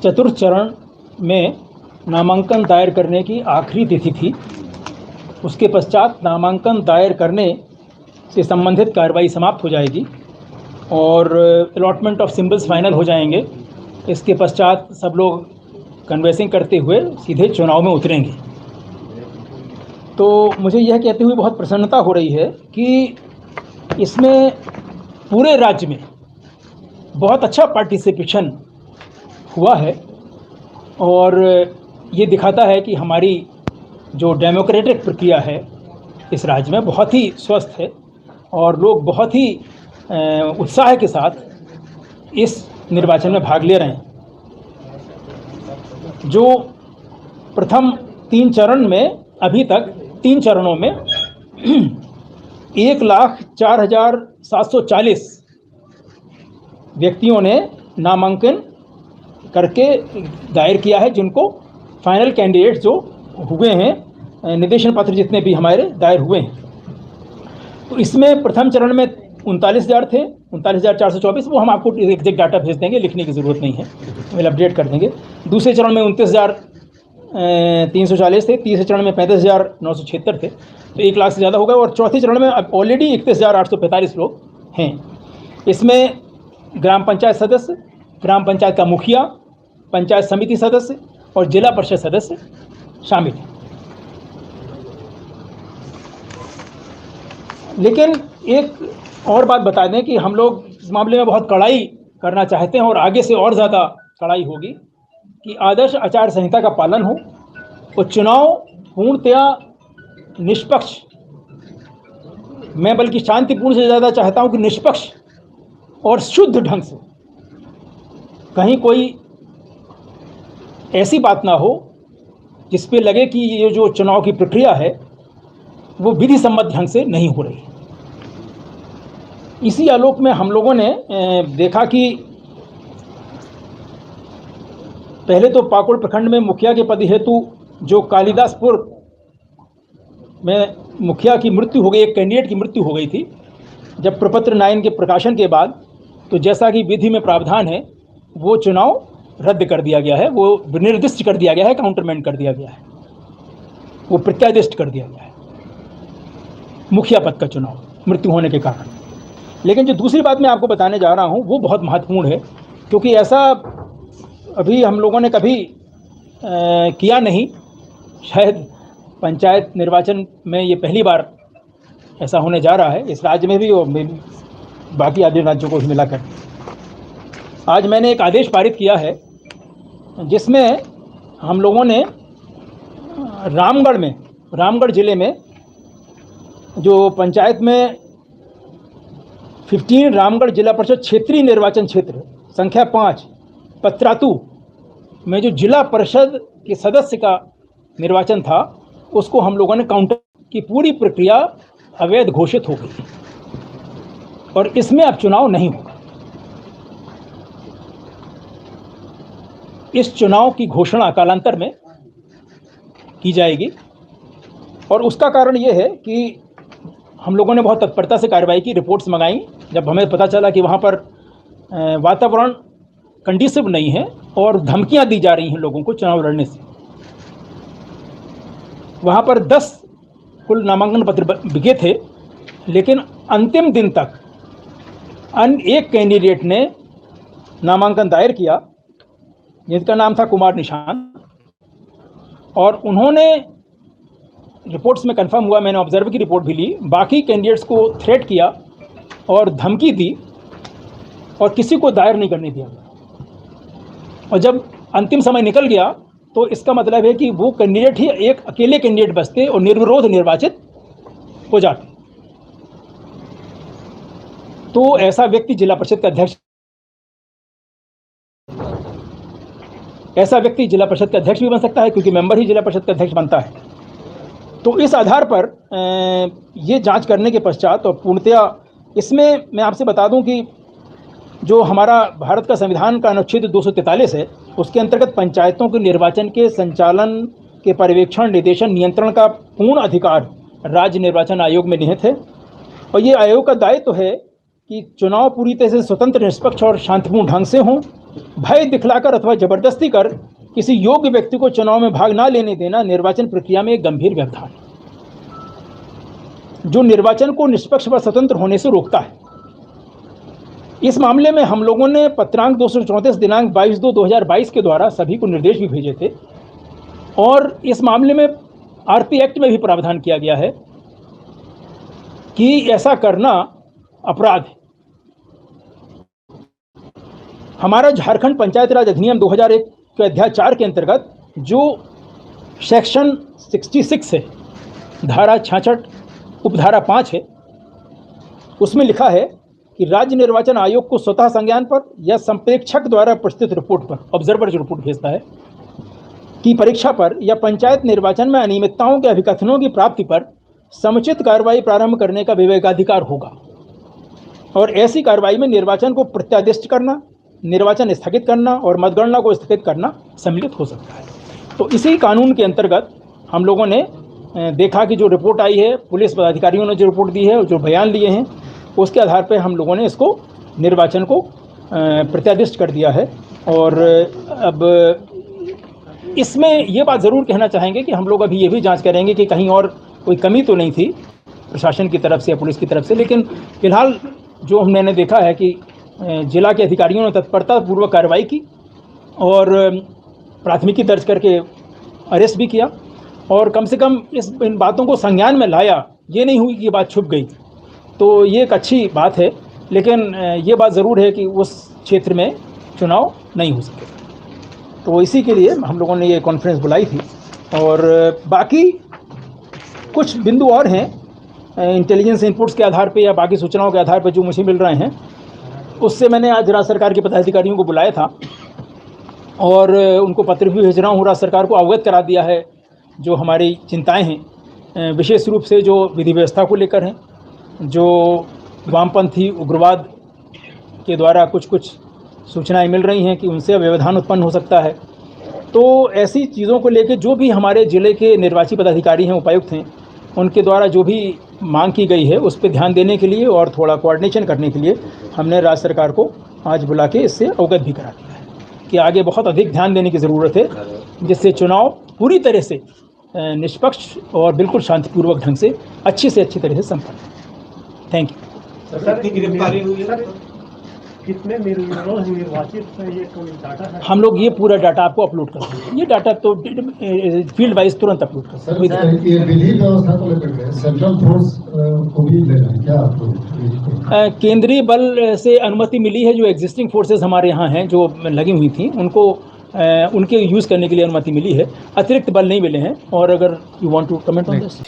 चतुर्थ चरण में नामांकन दायर करने की आखिरी तिथि थी। उसके पश्चात नामांकन दायर करने से संबंधित कार्रवाई समाप्त हो जाएगी और अलॉटमेंट ऑफ सिंबल्स फाइनल हो जाएंगे। इसके पश्चात सब लोग कन्वेंसिंग करते हुए सीधे चुनाव में उतरेंगे। तो मुझे यह कहते हुए बहुत प्रसन्नता हो रही है कि इसमें पूरे राज्य में बहुत अच्छा पार्टिसिपेशन हुआ है और ये दिखाता है कि हमारी जो डेमोक्रेटिक प्रक्रिया है इस राज्य में बहुत ही स्वस्थ है और लोग बहुत ही उत्साह के साथ इस निर्वाचन में भाग ले रहे हैं। जो प्रथम 3 चरण में अभी तक 3 चरणों में 1,04,740 व्यक्तियों ने नामांकन करके दायर किया है, जिनको फाइनल कैंडिडेट्स जो हुए हैं, निदेशन पत्र जितने भी हमारे दायर हुए हैं। तो इसमें प्रथम चरण में 39,000 थे, 39,424। वो हम आपको एग्जैक्ट डाटा भेज देंगे, लिखने की ज़रूरत नहीं है, वेल अपडेट कर देंगे। दूसरे चरण में 29,340 थे, तीसरे चरण में 35,976 थे, तो 1 लाख से ज़्यादा हो गए। और चौथे चरण में अब ऑलरेडी 31,845 लोग हैं। इसमें ग्राम पंचायत सदस्य, ग्राम पंचायत का मुखिया, पंचायत समिति सदस्य और जिला परिषद सदस्य शामिल हैं। लेकिन एक और बात बता दें कि हम लोग इस मामले में बहुत कड़ाई करना चाहते हैं और आगे से और ज़्यादा कड़ाई होगी कि आदर्श आचार संहिता का पालन हो और चुनाव पूर्णतया निष्पक्ष, मैं बल्कि शांतिपूर्ण से ज़्यादा चाहता हूं कि निष्पक्ष और शुद्ध ढंग से, कहीं कोई ऐसी बात ना हो जिस पे लगे कि ये जो चुनाव की प्रक्रिया है वो विधि सम्मत ढंग से नहीं हो रही। इसी आलोक में हम लोगों ने देखा कि पहले तो पाकुड़ प्रखंड में मुखिया के पद हेतु जो कालिदासपुर में मुखिया की मृत्यु हो गई, एक कैंडिडेट की मृत्यु हो गई थी। जब प्रपत्र 9 के प्रकाशन के बाद तो जैसा कि विधि में प्रावधान है वो चुनाव रद्द कर दिया गया है, वो निर्दिष्ट कर दिया गया है, काउंटरमेंट कर दिया गया है, वो प्रत्यादिष्ट कर दिया गया है मुखिया पद का चुनाव मृत्यु होने के कारण। लेकिन जो दूसरी बात मैं आपको बताने जा रहा हूं वो बहुत महत्वपूर्ण है, क्योंकि ऐसा अभी हम लोगों ने कभी किया नहीं। शायद पंचायत निर्वाचन में ये पहली बार ऐसा होने जा रहा है इस राज्य में भी और बाकी आधे राज्यों को भी मिलाकर। आज मैंने एक आदेश पारित किया है जिसमें हम लोगों ने रामगढ़ ज़िले में जो पंचायत में 15 रामगढ़ जिला परिषद क्षेत्रीय निर्वाचन क्षेत्र संख्या 5 पत्रातू में जो जिला परिषद के सदस्य का निर्वाचन था उसको हम लोगों ने काउंटर की पूरी प्रक्रिया अवैध घोषित हो गई और इसमें अब चुनाव नहीं होगा। इस चुनाव की घोषणा कालांतर में की जाएगी और उसका कारण ये है कि हम लोगों ने बहुत तत्परता से कार्रवाई की, रिपोर्ट्स मंगाई। जब हमें पता चला कि वहाँ पर वातावरण कंडीसिव नहीं है और धमकियाँ दी जा रही हैं लोगों को चुनाव लड़ने से, वहाँ पर 10 कुल नामांकन पत्र बिके थे, लेकिन अंतिम दिन तक एक कैंडिडेट ने नामांकन दायर किया जिसका नाम था कुमार निशान, और उन्होंने रिपोर्ट्स में कंफर्म हुआ, मैंने ऑब्जर्व की रिपोर्ट भी ली, बाकी कैंडिडेट्स को थ्रेट किया और धमकी दी और किसी को दायर नहीं करने दिया। और जब अंतिम समय निकल गया तो इसका मतलब है कि वो कैंडिडेट ही एक अकेले कैंडिडेट बचते और निर्विरोध निर्वाचित हो जाते। तो ऐसा व्यक्ति जिला परिषद का अध्यक्ष भी बन सकता है, क्योंकि मेंबर ही जिला परिषद का अध्यक्ष बनता है। तो इस आधार पर ये जांच करने के पश्चात और पूर्णतया इसमें मैं आपसे बता दूं कि जो हमारा भारत का संविधान का अनुच्छेद 243 है उसके अंतर्गत पंचायतों के निर्वाचन के संचालन के पर्यवेक्षण, निर्देशन, नियंत्रण का पूर्ण अधिकार राज्य निर्वाचन आयोग में निहित है। और ये आयोग का दायित्व है कि चुनाव पूरी तरह से स्वतंत्र, निष्पक्ष और शांतिपूर्ण ढंग से हों भय दिखलाकर अथवा जबरदस्ती कर किसी योग्य व्यक्ति को चुनाव में भाग ना लेने देना निर्वाचन प्रक्रिया में एक गंभीर व्यवधान है, जो निर्वाचन को निष्पक्ष व स्वतंत्र होने से रोकता है। इस मामले में हम लोगों ने पत्रांक 234 दिनांक 22/2/2022 के द्वारा सभी को निर्देश भी भेजे थे और इस मामले में आरपी एक्ट में भी प्रावधान किया गया है कि ऐसा करना अपराध है। हमारा झारखंड पंचायत राज अधिनियम 2001 के अध्याय 4 के अंतर्गत जो सेक्शन 66 है, धारा 66 उपधारा 5 है, उसमें लिखा है कि राज्य निर्वाचन आयोग को स्वतः संज्ञान पर या संप्रेक्षक द्वारा प्रस्तुत रिपोर्ट पर, ऑब्जर्वर जो रिपोर्ट भेजता है, की परीक्षा पर या पंचायत निर्वाचन में अनियमितताओं के अभिकथनों की प्राप्ति पर समुचित कार्रवाई प्रारंभ करने का विवेकाधिकार होगा और ऐसी कार्रवाई में निर्वाचन को प्रत्यादिष्ट करना, निर्वाचन स्थगित करना और मतगणना को स्थगित करना सम्मिलित हो सकता है। तो इसी कानून के अंतर्गत हम लोगों ने देखा कि जो रिपोर्ट आई है, पुलिस पदाधिकारियों ने जो रिपोर्ट दी है और जो बयान लिए हैं, उसके आधार पर हम लोगों ने इसको निर्वाचन को प्रत्यादिष्ट कर दिया है। और अब इसमें ये बात ज़रूर कहना चाहेंगे कि हम लोग अभी ये भी जांच करेंगे कि कहीं और कोई कमी तो नहीं थी प्रशासन की तरफ से या पुलिस की तरफ से, लेकिन फिलहाल जो मैंने देखा है कि जिला के अधिकारियों ने तत्परतापूर्वक कार्रवाई की और प्राथमिकी दर्ज करके अरेस्ट भी किया और कम से कम इन बातों को संज्ञान में लाया। ये नहीं हुई कि ये बात छुप गई, तो ये एक अच्छी बात है, लेकिन ये बात ज़रूर है कि उस क्षेत्र में चुनाव नहीं हो सके। तो इसी के लिए हम लोगों ने ये कॉन्फ्रेंस बुलाई थी और बाकी कुछ बिंदु और हैं इंटेलिजेंस इनपुट्स के आधार पे या बाकी सूचनाओं के आधार पर जो मुझे मिल रहे हैं, उससे मैंने आज राज्य सरकार के पदाधिकारियों को बुलाया था और उनको पत्र भी भेज रहा हूँ। राज्य सरकार को अवगत करा दिया है जो हमारी चिंताएं हैं, विशेष रूप से जो विधि व्यवस्था को लेकर हैं, जो वामपंथी उग्रवाद के द्वारा कुछ सूचनाएं मिल रही हैं कि उनसे व्यवधान उत्पन्न हो सकता है। तो ऐसी चीज़ों को लेकर जो भी हमारे ज़िले के निर्वाची पदाधिकारी हैं, उपायुक्त हैं, उनके द्वारा जो भी मांग की गई है उस पर ध्यान देने के लिए और थोड़ा कोऑर्डिनेशन करने के लिए हमने राज्य सरकार को आज बुला के इससे अवगत भी करा दिया है कि आगे बहुत अधिक ध्यान देने की ज़रूरत है, जिससे चुनाव पूरी तरह से निष्पक्ष और बिल्कुल शांतिपूर्वक ढंग से अच्छी तरह से संपन्न है। Thank you. सर, कितनी गिरफ्तारी हुई है? कितने निर्वाचित ये डाटा है? हम लोग ये पूरा डाटा आपको अपलोड कर देंगे। ये डाटा तो फील्ड वाइज तुरंत अपलोड कर देंगे। ये विधि व्यवस्था को लेकर सेंट्रल फोर्स को भी लेना है क्या आपको? केंद्रीय बल से अनुमति मिली है। जो एग्जिस्टिंग फोर्सेस हमारे यहाँ हैं जो लगी हुई थी उनको उनके यूज़ करने के लिए अनुमति मिली है, अतिरिक्त बल नहीं मिले हैं। और अगर you want to comment on this.